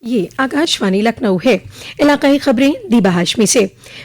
ये आकाशवाणी लखनऊ है। इलाकाई खबरें दीबा हाशमी से।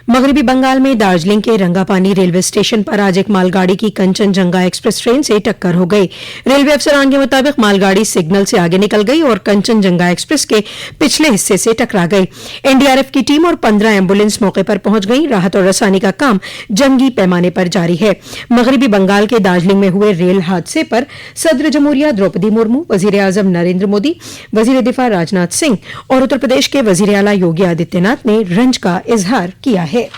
मगरबी बंगाल में दार्जिलिंग के रंगापानी रेलवे स्टेशन पर आज एक मालगाड़ी की कंचनजंगा एक्सप्रेस ट्रेन से टक्कर हो गई। रेलवे अफसरान के मुताबिक मालगाड़ी सिग्नल से आगे निकल गई और कंचनजंगा एक्सप्रेस के पिछले हिस्से से टकरा गई। एनडीआरएफ की टीम और 15 एम्बुलेंस मौके पर पहुंच गई। राहत और रसानी का काम जंगी पैमाने पर जारी है। मगरबी बंगाल के दार्जिलिंग में हुए रेल हादसे पर सदर जमहूरिया द्रौपदी मुर्मू, वजीर आजम नरेंद्र मोदी, वजीर दिफा राजनाथ सिंह और उत्तर प्रदेश के वजीर आला योगी आदित्यनाथ ने रंज का इजहार किया है।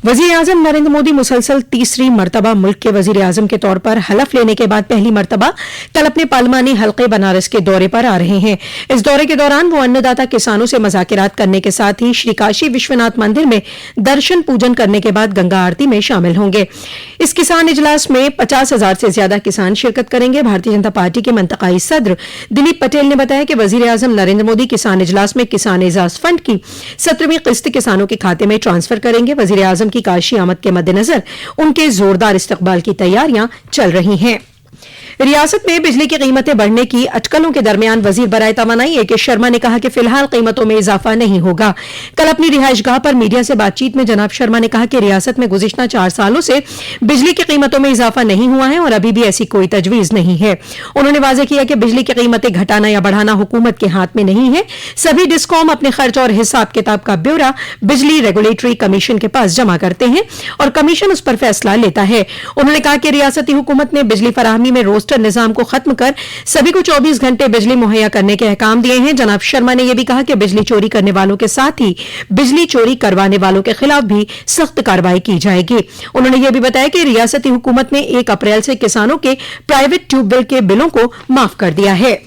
वजीर आजम नरेंद्र मोदी मुसलसल तीसरी मर्तबा मुल्क के वजीर आजम के तौर पर हलफ लेने के बाद पहली मर्तबा कल अपने पार्लिमानी हल्के बनारस के दौरे पर आ रहे हैं। इस दौरे के दौरान वो अन्नदाता किसानों से मुज़ाकिरात करने के साथ ही श्री काशी विश्वनाथ मंदिर में दर्शन पूजन करने के बाद गंगा आरती में शामिल होंगे। इस किसान इजलास में 50,000 से ज्यादा किसान शिरकत करेंगे। भारतीय जनता पार्टी के मंतकाई सदर दिलीप पटेल ने बताया कि वजीर आजम नरेंद्र मोदी किसान इजलास में किसान एजाज फंड की 17वीं किस्त किसानों के खाते में ट्रांसफर करेंगे। वजीर आजम की काशी आमद के मद्देनजर उनके जोरदार इस्तकबाल की तैयारियां चल रही हैं। रियासत में बिजली की कीमतें बढ़ने की अटकलों के दरमियान वजीर बराए तवानाई ए के शर्मा ने कहा कि फिलहाल कीमतों में इजाफा नहीं होगा। कल अपनी रिहायशगाह पर मीडिया से बातचीत में जनाब शर्मा ने कहा कि रियासत में गुज़िश्ता 4 सालों से बिजली की कीमतों में इजाफा नहीं हुआ है और अभी भी ऐसी कोई तजवीज नहीं है। उन्होंने वाज़ेह किया कि बिजली की कीमतें घटाना या बढ़ाना हुकूमत के हाथ में नहीं है। सभी डिस्कॉम अपने खर्च और हिसाब किताब का ब्यौरा बिजली रेगुलेटरी कमीशन के पास जमा करते हैं और कमीशन उस पर फैसला लेता है। उन्होंने कहा कि रियासती हुकूमत ने बिजली फराहमी में रोस्टर निजाम को खत्म कर सभी को 24 घंटे बिजली मुहैया करने के अहकाम दिए हैं। जनाब शर्मा ने यह भी कहा कि बिजली चोरी करने वालों के साथ ही बिजली चोरी करवाने वालों के खिलाफ भी सख्त कार्रवाई की जाएगी। उन्होंने यह भी बताया कि रियासती हुकूमत ने 1 अप्रैल से किसानों के प्राइवेट ट्यूबवेल के बिलों को माफ कर दिया है।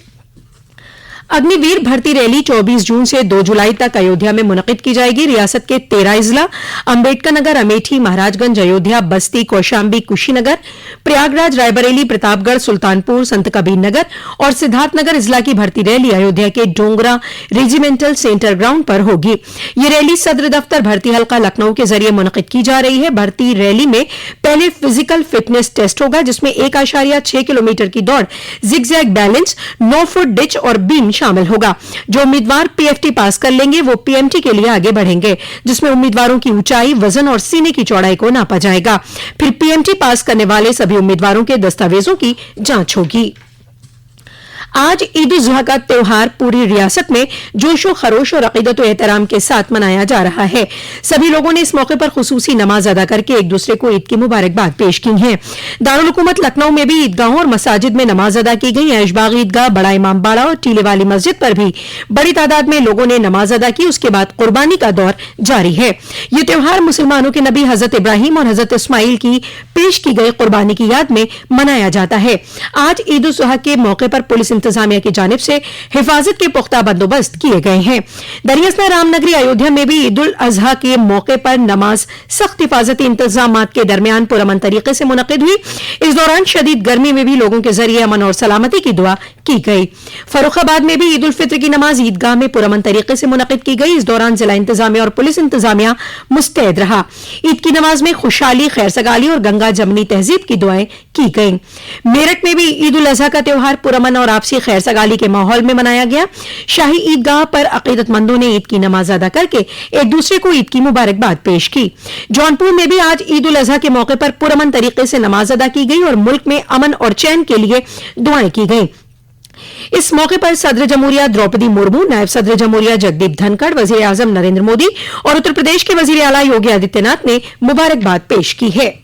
अग्निवीर भर्ती रैली 24 जून से 2 जुलाई तक अयोध्या में मुनक़िद की जाएगी। रियासत के 13 अजला अम्बेडकर नगर, अमेठी, महाराजगंज, अयोध्या, बस्ती, कौशाम्बी, कुशीनगर, प्रयागराज, रायबरेली, प्रतापगढ़, सुल्तानपुर, संत कबीर नगर और सिद्धार्थनगर अजला की भर्ती रैली अयोध्या के डोंगरा रेजिमेंटल सेंटर ग्राउंड पर होगी। ये रैली सदर दफ्तर भर्ती हल्का लखनऊ के जरिए मुनक़िद की जा रही है। भर्ती रैली में पहले फिजिकल फिटनेस टेस्ट होगा, जिसमें 1.6 किलोमीटर की दौड़, जिगजैग बैलेंस, 9 फुट डिच और बीम शामिल होगा। जो उम्मीदवार पीएफटी पास कर लेंगे वो पीएमटी के लिए आगे बढ़ेंगे, जिसमें उम्मीदवारों की ऊंचाई, वजन और सीने की चौड़ाई को नापा जाएगा। फिर पीएमटी पास करने वाले सभी उम्मीदवारों के दस्तावेजों की जांच होगी। आज ईद उल जुहा का त्योहार पूरी रियासत में जोशो खरोश और अकीदत व एहतराम के साथ मनाया जा रहा है। सभी लोगों ने इस मौके पर खुसूसी नमाज अदा करके एक दूसरे को ईद की मुबारकबाद पेश की है। दारुल हुकूमत लखनऊ में भी ईदगाहों और मसाजिद में नमाज अदा की गई। ऐशबाग ईदगाह, बड़ा इमाम बाड़ा और टीले वाली मस्जिद पर भी बड़ी तादाद में लोगों ने नमाज अदा की। उसके बाद कुर्बानी का दौर जारी है। यह त्योहार मुसलमानों के नबी हजरत इब्राहिम और हजरत इस्माइल की पेश की गई कुर्बानी की याद में मनाया जाता है। आज ईद उल जुहा के मौके पर पुलिस इंतजामिया की जानिब से हिफाजत के पुख्ता बंदोबस्त किए गए हैं। दरियासना रामनगरी अयोध्या में भी ईद उल अजहा के मौके पर नमाज सख्त हिफाजती इंतजामात के दरमियान पुरअमन तरीके से मुनक़िद हुई। इस दौरान शदीद गर्मी में भी लोगों के जरिए अमन और सलामती की दुआ की गई। फर्रुखाबाद में भी ईद उल फित्र की नमाज ईदगाह में पुरअमन तरीके से मुनक़िद की गई। इस दौरान जिला इंतजामिया और पुलिस इंतजामिया मुस्तैद रहा। ईद की नमाज में खुशहाली, खैर सगाली और गंगा जमनी तहजीब की दुआएं की गई। मेरठ में भी ईद उल अजहा का त्योहार पुरअमन और आपसी खैर सगाली के माहौल में मनाया गया। शाही ईदगाह पर अकीदतमंदों ने ईद की नमाज अदा करके एक दूसरे को ईद की मुबारकबाद पेश की। जौनपुर में भी आज ईद उल अजहा के मौके पर पुरअमन तरीके से नमाज अदा की गई और मुल्क में अमन और चैन के लिए दुआएं की गई। इस मौके पर सदर जमहूरिया द्रौपदी मुर्मू, नायब सदर जमहूरिया जगदीप धनखड़, वजीर आजम नरेंद्र मोदी और उत्तर प्रदेश के वजीर आला योगी आदित्यनाथ ने मुबारकबाद पेश की है।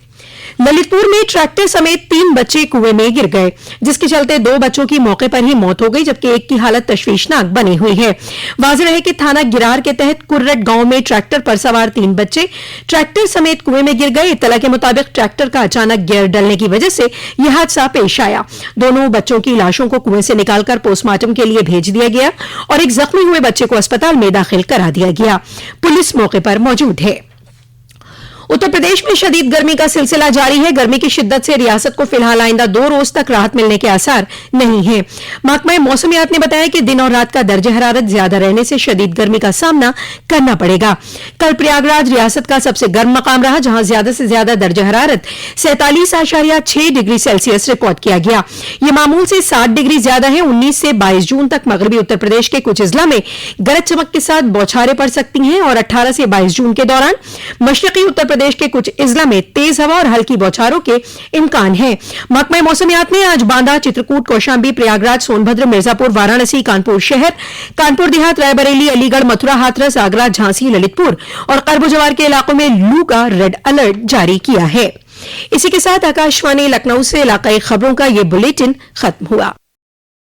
ललितपुर में ट्रैक्टर समेत 3 बच्चे कुएं में गिर गए, जिसके चलते 2 बच्चों की मौके पर ही मौत हो गई, जबकि एक की हालत तशवीशनाक बनी हुई है। वाज़ेह है कि थाना गिरार के तहत कुर्रट गांव में ट्रैक्टर पर सवार 3 बच्चे ट्रैक्टर समेत कुएं में गिर गए। इत्तला के मुताबिक ट्रैक्टर का अचानक गियर डलने की वजह से यह हादसा पेश आया। दोनों बच्चों की लाशों को कुएं से निकालकर पोस्टमार्टम के लिए भेज दिया गया और एक जख्मी हुए बच्चे को अस्पताल में दाखिल करा दिया गया। पुलिस मौके पर मौजूद है। उत्तर प्रदेश में शदीद गर्मी का सिलसिला जारी है। गर्मी की शिद्दत से रियासत को फिलहाल आइंदा 2 रोज तक राहत मिलने के आसार नहीं है। महकमा मौसमियात ने बताया कि दिन और रात का दर्ज हरारत ज्यादा रहने से शदीद गर्मी का सामना करना पड़ेगा। कल प्रयागराज रियासत का सबसे गर्म मकाम रहा, जहां ज्यादा से ज्यादा दर्ज हरारत 47.6 डिग्री सेल्सियस रिकॉर्ड किया गया। यह मामूल से 7 डिग्री ज्यादा है। 19 से 22 जून तक मगरबी उत्तर प्रदेश के कुछ अजला में गरज चमक के साथ बौछारें पड़ सकती हैं और 18 से 22 जून के दौरान मशरकी उत्तर प्रदेश के कुछ अजला में तेज हवा और हल्की बौछारों के इम्कान है। महकमा मौसमियात ने आज बांदा, चित्रकूट, कौशाम्बी, प्रयागराज, सोनभद्र, मिर्जापुर, वाराणसी, कानपुर शहर, कानपुर देहात, रायबरेली, अलीगढ़, मथुरा, हाथरस, आगरा, झांसी, ललितपुर और कर्ब जवार के इलाकों में लू का रेड अलर्ट जारी किया है। इसी के साथ आकाशवाणी लखनऊ से इलाकाई खबरों का ये बुलेटिन खत्म हुआ।